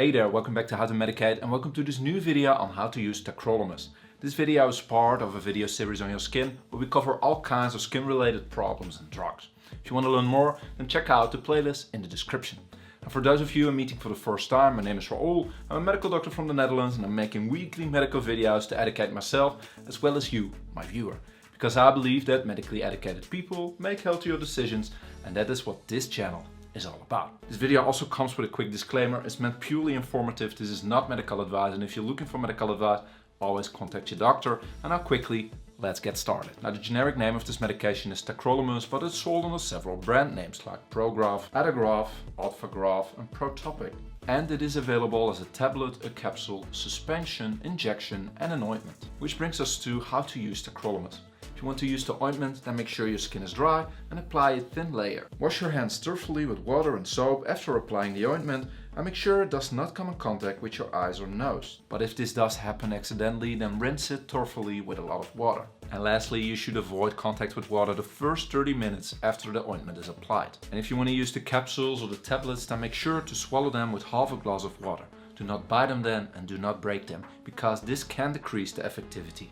Hey there, welcome back to How to Medicate and welcome to this new video on how to use Tacrolimus. This video is part of a video series on your skin where we cover all kinds of skin related problems and drugs. If you want to learn more, then check out the playlist in the description. And for those of you I'm meeting for the first time, my name is Raoul, I'm a medical doctor from the Netherlands and I'm making weekly medical videos to educate myself as well as you, my viewer. Because I believe that medically educated people make healthier decisions and that is what this channel is all about. This video also comes with a quick disclaimer. It's meant purely informative. This is not medical advice, and if you're looking for medical advice, always contact your doctor. And now quickly, let's get started. Now the generic name of this medication is Tacrolimus, but it's sold under several brand names like Prograf, Advagraf, Advagraf and Protopic. And it is available as a tablet, a capsule, suspension, injection and an ointment. Which brings us to how to use Tacrolimus. If you want to use the ointment, then make sure your skin is dry and apply a thin layer. Wash your hands thoroughly with water and soap after applying the ointment and make sure it does not come in contact with your eyes or nose. But if this does happen accidentally, then rinse it thoroughly with a lot of water. And lastly, you should avoid contact with water the first 30 minutes after the ointment is applied. And if you want to use the capsules or the tablets, then make sure to swallow them with half a glass of water. Do not bite them then and do not break them, because this can decrease the effectivity.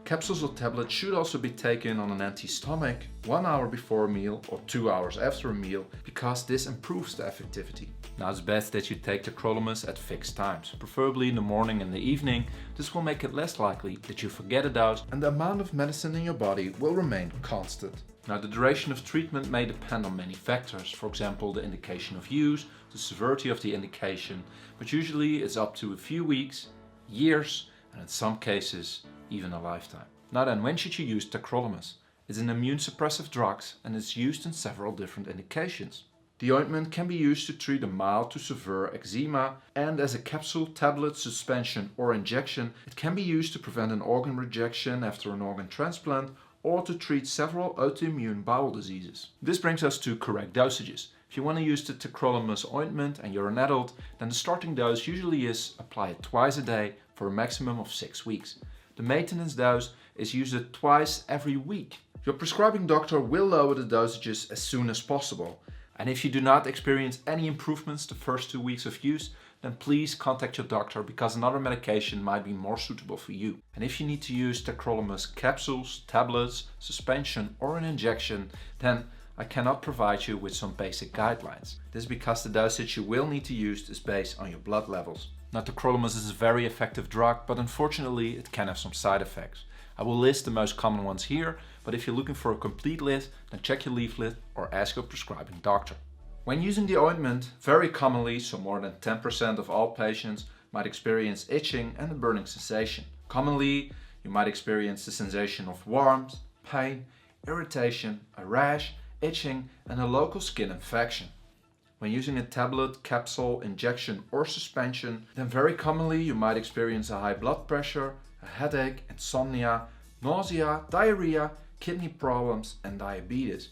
Capsules or tablets should also be taken on an empty stomach 1 hour before a meal or 2 hours after a meal, because this improves the effectivity. Now it's best that you take Tacrolimus at fixed times, preferably in the morning and the evening. This will make it less likely that you forget a dose and the amount of medicine in your body will remain constant. Now the duration of treatment may depend on many factors, for example the indication of use, the severity of the indication, but usually it's up to a few weeks, years and in some cases even a lifetime. Now then, when should you use Tacrolimus? It's an immune suppressive drug and it's used in several different indications. The ointment can be used to treat a mild to severe eczema, and as a capsule, tablet, suspension or injection, it can be used to prevent an organ rejection after an organ transplant or to treat several autoimmune bowel diseases. This brings us to correct dosages. If you want to use the Tacrolimus ointment and you're an adult, then the starting dose usually is apply it twice a day for a maximum of 6 weeks. The maintenance dose is used twice every week. Your prescribing doctor will lower the dosages as soon as possible. And if you do not experience any improvements the first 2 weeks of use, then please contact your doctor, because another medication might be more suitable for you. And if you need to use Tacrolimus capsules, tablets, suspension or an injection, then I cannot provide you with some basic guidelines. This is because the dosage you will need to use is based on your blood levels. Now Tacrolimus is a very effective drug, but unfortunately it can have some side effects. I will list the most common ones here, but if you're looking for a complete list, then check your leaflet or ask your prescribing doctor. When using the ointment, very commonly, so more than 10% of all patients might experience itching and a burning sensation. Commonly, you might experience the sensation of warmth, pain, irritation, a rash, itching and a local skin infection. When using a tablet, capsule, injection or suspension, then very commonly you might experience a high blood pressure, a headache, insomnia, nausea, diarrhea, kidney problems and diabetes.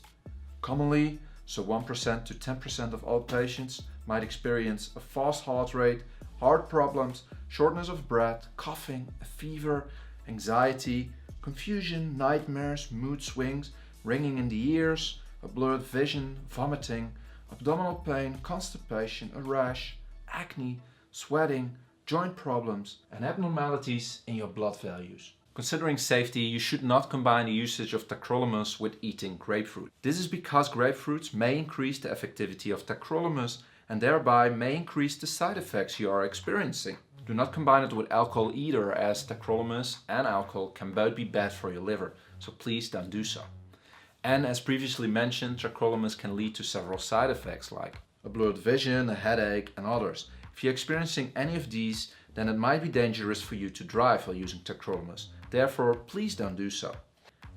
Commonly, so 1% to 10% of all patients might experience a fast heart rate, heart problems, shortness of breath, coughing, a fever, anxiety, confusion, nightmares, mood swings, ringing in the ears, a blurred vision, vomiting, abdominal pain, constipation, a rash, acne, sweating, joint problems and abnormalities in your blood values. Considering safety, you should not combine the usage of Tacrolimus with eating grapefruit. This is because grapefruits may increase the effectivity of Tacrolimus and thereby may increase the side effects you are experiencing. Do not combine it with alcohol either, as Tacrolimus and alcohol can both be bad for your liver, so please don't do so. And as previously mentioned, Tacrolimus can lead to several side effects like a blurred vision, a headache and others. If you're experiencing any of these, then it might be dangerous for you to drive while using Tacrolimus. Therefore, please don't do so.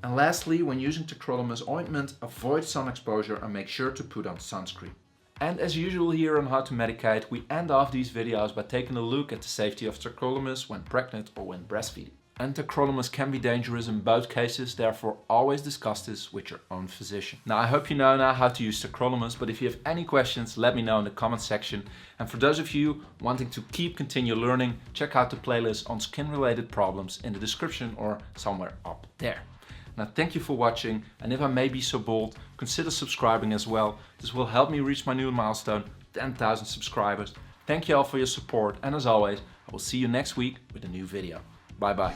And lastly, when using Tacrolimus ointment, avoid sun exposure and make sure to put on sunscreen. And as usual here on How to Medicate, we end off these videos by taking a look at the safety of Tacrolimus when pregnant or when breastfeeding. And Tacrolimus can be dangerous in both cases, therefore always discuss this with your own physician. Now I hope you know now how to use Tacrolimus, but if you have any questions, let me know in the comment section. And for those of you wanting to continue learning, check out the playlist on skin related problems in the description or somewhere up there. Now thank you for watching, and if I may be so bold, consider subscribing as well. This will help me reach my new milestone, 10,000 subscribers. Thank you all for your support, and as always, I will see you next week with a new video. Bye bye.